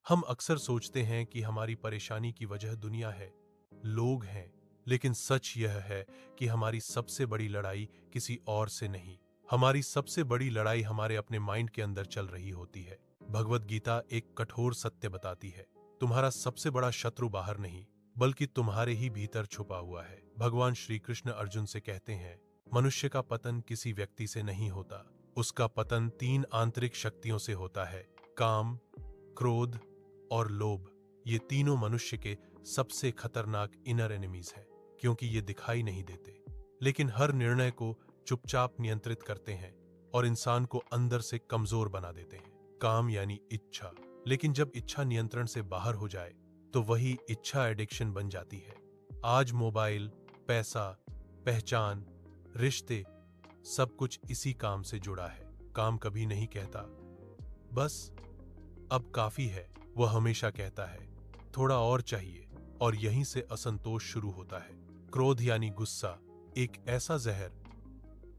हम अक्सर सोचते हैं कि हमारी परेशानी की वजह दुनिया है, लोग हैं, लेकिन सच यह है कि हमारी सबसे बड़ी लड़ाई किसी और से नहीं, हमारी सबसे बड़ी लड़ाई हमारे अपने माइंड के अंदर चल रही होती है। भगवत गीता एक कठोर सत्य बताती है, तुम्हारा सबसे बड़ा शत्रु बाहर नहीं, बल्कि तुम्हारे ही भीतर छुपा हुआ है। भगवान श्री कृष्ण अर्जुन से कहते हैं, मनुष्य का पतन किसी व्यक्ति से नहीं होता, उसका पतन 3 आंतरिक शक्तियों से होता है, काम, क्रोध और लोभ। ये तीनों मनुष्य के सबसे खतरनाक इनर एनिमीज हैं, क्योंकि ये दिखाई नहीं देते, लेकिन हर निर्णय को चुपचाप नियंत्रित करते हैं और इंसान को अंदर से कमजोर बना देते हैं। काम यानी इच्छा, लेकिन जब इच्छा नियंत्रण से बाहर हो जाए तो वही इच्छा एडिक्शन बन जाती है। आज मोबाइल, पैसा, पहचान, रिश्ते, सब कुछ इसी काम से जुड़ा है। काम कभी नहीं कहता बस अब काफी है, वह हमेशा कहता है थोड़ा और चाहिए, और यहीं से असंतोष शुरू होता है। क्रोध यानी गुस्सा, एक ऐसा जहर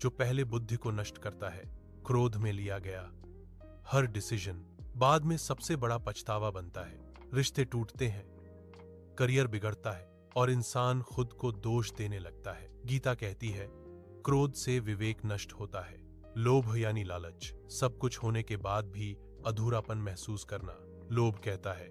जो पहले बुद्धि को नष्ट करता है। क्रोध में लिया गया हर डिसीजन बाद में सबसे बड़ा पछतावा बनता है। रिश्ते टूटते हैं, करियर बिगड़ता है और इंसान खुद को दोष देने लगता है। गीता कहती है, क्रोध से विवेक नष्ट होता है। लोभ यानी लालच, सब कुछ होने के बाद भी अधूरापन महसूस करना। लोभ कहता है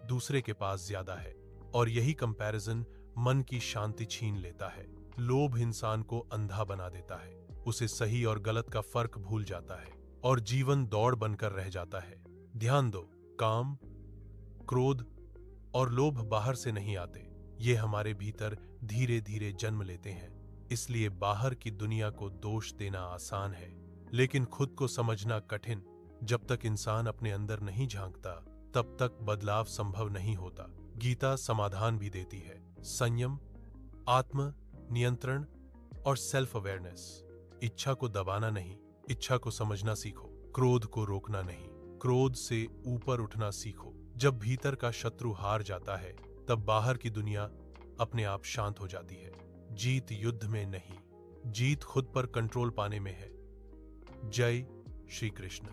दूसरे के पास ज्यादा है, और यही कंपैरिजन मन की शांति छीन लेता है। लोभ इंसान को अंधा बना देता है, उसे सही और गलत का फर्क भूल जाता है और जीवन दौड़ बनकर रह जाता है। ध्यान दो, काम, क्रोध और लोभ बाहर से नहीं आते, ये हमारे भीतर धीरे धीरे जन्म लेते हैं। इसलिए बाहर की दुनिया को दोष देना आसान है, लेकिन खुद को समझना कठिन। जब तक इंसान अपने अंदर नहीं झांकता, तब तक बदलाव संभव नहीं होता। गीता समाधान भी देती है, संयम, आत्म नियंत्रण और सेल्फ अवेयरनेस। इच्छा को दबाना नहीं, इच्छा को समझना सीखो। क्रोध को रोकना नहीं, क्रोध से ऊपर उठना सीखो। जब भीतर का शत्रु हार जाता है, तब बाहर की दुनिया अपने आप शांत हो जाती है। जीत युद्ध में नहीं, जीत खुद पर कंट्रोल पाने में है। जय श्री कृष्ण।